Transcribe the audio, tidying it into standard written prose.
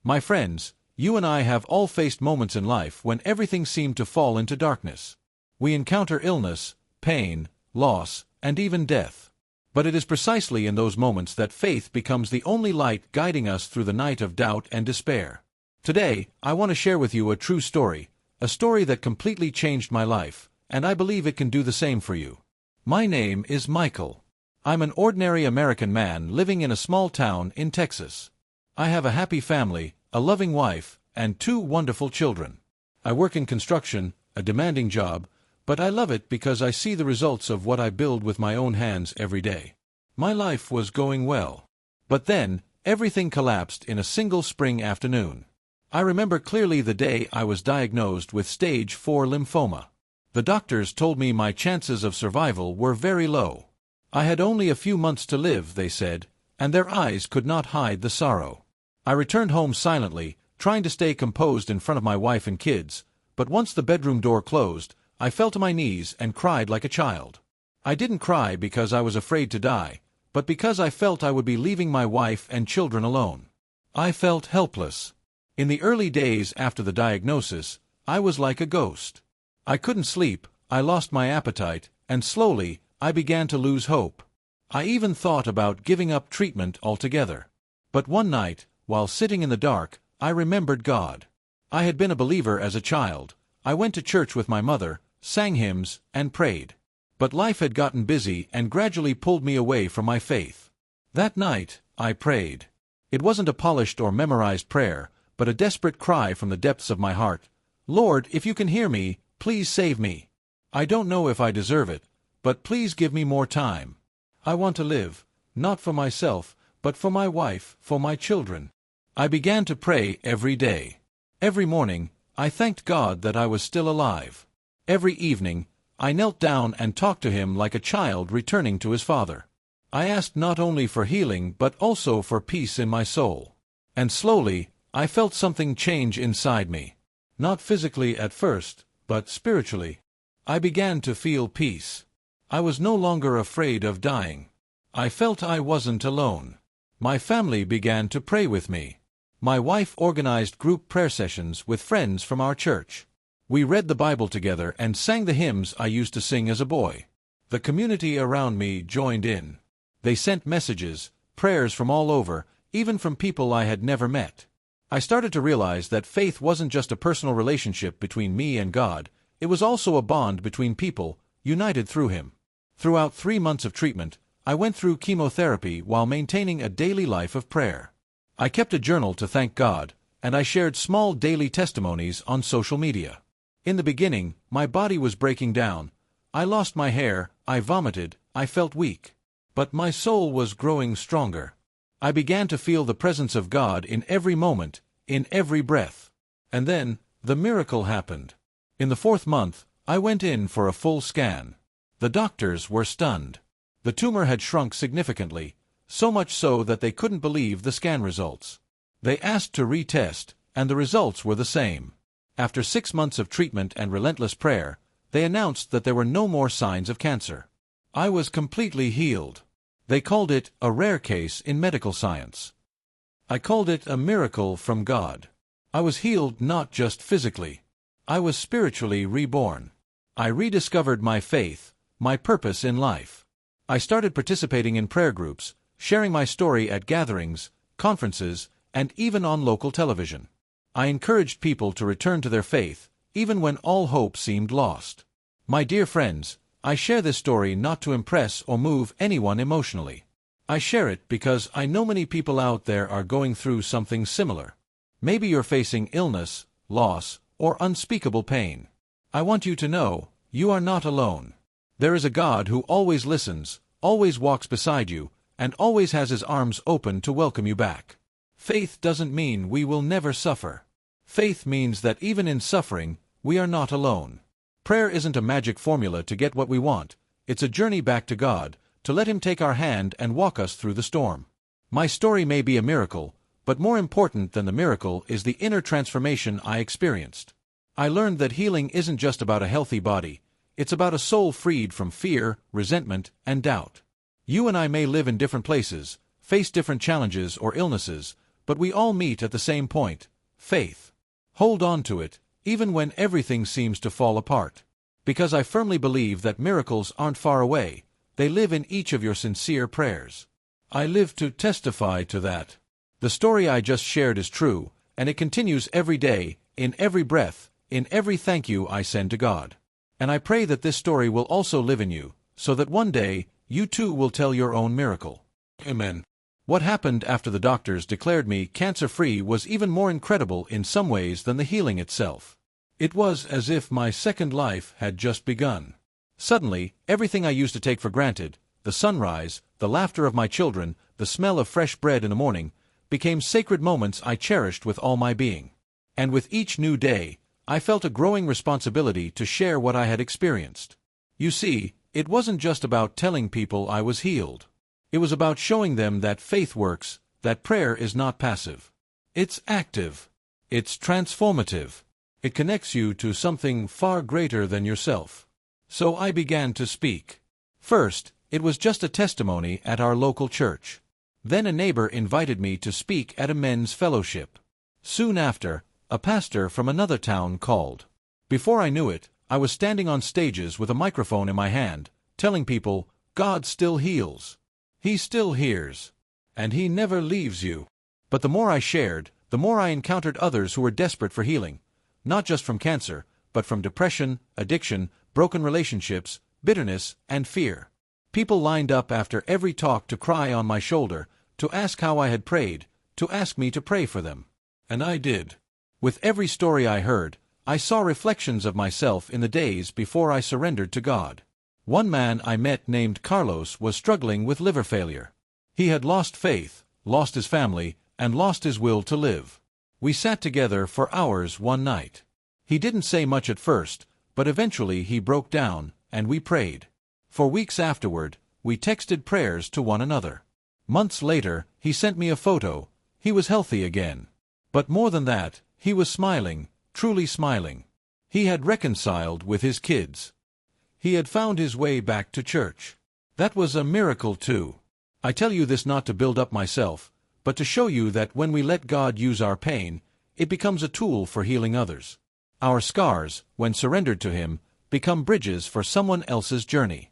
My friends, you and I have all faced moments in life when everything seemed to fall into darkness. We encounter illness, pain, loss, and even death. But it is precisely in those moments that faith becomes the only light guiding us through the night of doubt and despair. Today, I want to share with you a true story, a story that completely changed my life, and I believe it can do the same for you. My name is Michael. I'm an ordinary American man living in a small town in Texas. I have a happy family, a loving wife, and 2 wonderful children. I work in construction, a demanding job, but I love it because I see the results of what I build with my own hands every day. My life was going well. But then, everything collapsed in a single spring afternoon. I remember clearly the day I was diagnosed with stage 4 lymphoma. The doctors told me my chances of survival were very low. I had only a few months to live, they said, and their eyes could not hide the sorrow. I returned home silently, trying to stay composed in front of my wife and kids, but once the bedroom door closed, I fell to my knees and cried like a child. I didn't cry because I was afraid to die, but because I felt I would be leaving my wife and children alone. I felt helpless. In the early days after the diagnosis, I was like a ghost. I couldn't sleep, I lost my appetite, and slowly, I began to lose hope. I even thought about giving up treatment altogether. But one night, while sitting in the dark, I remembered God. I had been a believer as a child. I went to church with my mother, sang hymns, and prayed. But life had gotten busy and gradually pulled me away from my faith. That night, I prayed. It wasn't a polished or memorized prayer, but a desperate cry from the depths of my heart. Lord, if you can hear me, please save me. I don't know if I deserve it, but please give me more time. I want to live, not for myself, but for my wife, for my children. I began to pray every day. Every morning, I thanked God that I was still alive. Every evening, I knelt down and talked to Him like a child returning to his father. I asked not only for healing but also for peace in my soul. And slowly, I felt something change inside me. Not physically at first, but spiritually. I began to feel peace. I was no longer afraid of dying. I felt I wasn't alone. My family began to pray with me. My wife organized group prayer sessions with friends from our church. We read the Bible together and sang the hymns I used to sing as a boy. The community around me joined in. They sent messages, prayers from all over, even from people I had never met. I started to realize that faith wasn't just a personal relationship between me and God, it was also a bond between people, united through Him. Throughout 3 months of treatment, I went through chemotherapy while maintaining a daily life of prayer. I kept a journal to thank God, and I shared small daily testimonies on social media. In the beginning, my body was breaking down. I lost my hair, I vomited, I felt weak. But my soul was growing stronger. I began to feel the presence of God in every moment, in every breath. And then, the miracle happened. In the 4th month, I went in for a full scan. The doctors were stunned. The tumor had shrunk significantly, so much so that they couldn't believe the scan results. They asked to retest, and the results were the same. After 6 months of treatment and relentless prayer, they announced that there were no more signs of cancer. I was completely healed. They called it a rare case in medical science. I called it a miracle from God. I was healed not just physically. I was spiritually reborn. I rediscovered my faith, my purpose in life. I started participating in prayer groups, sharing my story at gatherings, conferences, and even on local television. I encouraged people to return to their faith, even when all hope seemed lost. My dear friends, I share this story not to impress or move anyone emotionally. I share it because I know many people out there are going through something similar. Maybe you're facing illness, loss, or unspeakable pain. I want you to know, you are not alone. There is a God who always listens, always walks beside you, and always has His arms open to welcome you back. Faith doesn't mean we will never suffer. Faith means that even in suffering, we are not alone. Prayer isn't a magic formula to get what we want. It's a journey back to God, to let Him take our hand and walk us through the storm. My story may be a miracle, but more important than the miracle is the inner transformation I experienced. I learned that healing isn't just about a healthy body, it's about a soul freed from fear, resentment, and doubt. You and I may live in different places, face different challenges or illnesses, But we all meet at the same point: faith. Hold on to it, even when everything seems to fall apart. Because I firmly believe that miracles aren't far away, they live in each of your sincere prayers. I live to testify to that. The story I just shared is true, and it continues every day, in every breath, in every thank you I send to God. And I pray that this story will also live in you, so that one day, you too will tell your own miracle. Amen. What happened after the doctors declared me cancer-free was even more incredible in some ways than the healing itself. It was as if my second life had just begun. Suddenly, everything I used to take for granted, the sunrise, the laughter of my children, the smell of fresh bread in the morning, became sacred moments I cherished with all my being. And with each new day, I felt a growing responsibility to share what I had experienced. You see, it wasn't just about telling people I was healed. It was about showing them that faith works, that prayer is not passive. It's active. It's transformative. It connects you to something far greater than yourself. So I began to speak. First, it was just a testimony at our local church. Then a neighbor invited me to speak at a men's fellowship. Soon after, a pastor from another town called. Before I knew it, I was standing on stages with a microphone in my hand, telling people, God still heals. He still hears. And He never leaves you. But the more I shared, the more I encountered others who were desperate for healing, not just from cancer, but from depression, addiction, broken relationships, bitterness, and fear. People lined up after every talk to cry on my shoulder, to ask how I had prayed, to ask me to pray for them. And I did. With every story I heard, I saw reflections of myself in the days before I surrendered to God. One man I met named Carlos was struggling with liver failure. He had lost faith, lost his family, and lost his will to live. We sat together for hours one night. He didn't say much at first, but eventually he broke down, and we prayed. For weeks afterward, we texted prayers to one another. Months later, he sent me a photo. He was healthy again. But more than that, he was smiling, truly smiling. He had reconciled with his kids. He had found his way back to church. That was a miracle too. I tell you this not to build up myself, but to show you that when we let God use our pain, it becomes a tool for healing others. Our scars, when surrendered to Him, become bridges for someone else's journey.